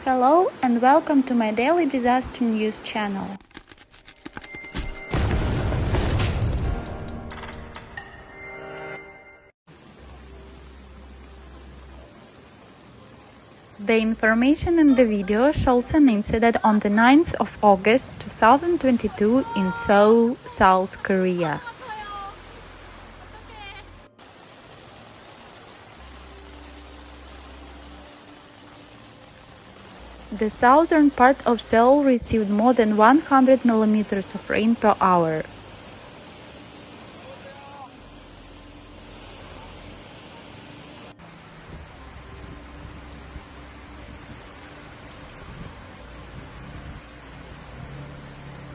Hello and welcome to my daily disaster news channel. The information in the video shows an incident on the 9th of August 2022 in Seoul, South Korea. The southern part of Seoul received more than 100 millimeters of rain per hour.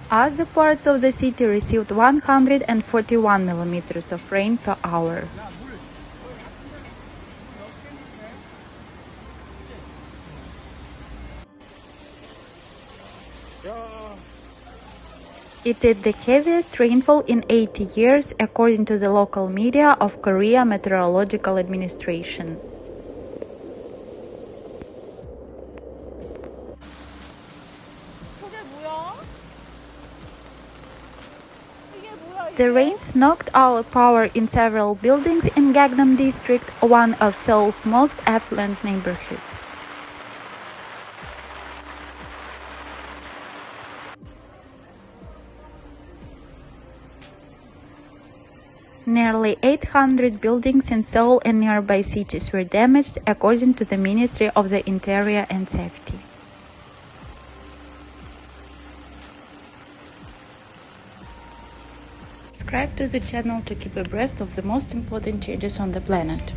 Other parts of the city received 141 millimeters of rain per hour. It is the heaviest rainfall in 80 years, according to the local media of Korea Meteorological Administration. The rains knocked out power in several buildings in Gangnam District, one of Seoul's most affluent neighborhoods. Nearly 800 buildings in Seoul and nearby cities were damaged, according to the Ministry of the Interior and Safety. Subscribe to the channel to keep abreast of the most important changes on the planet.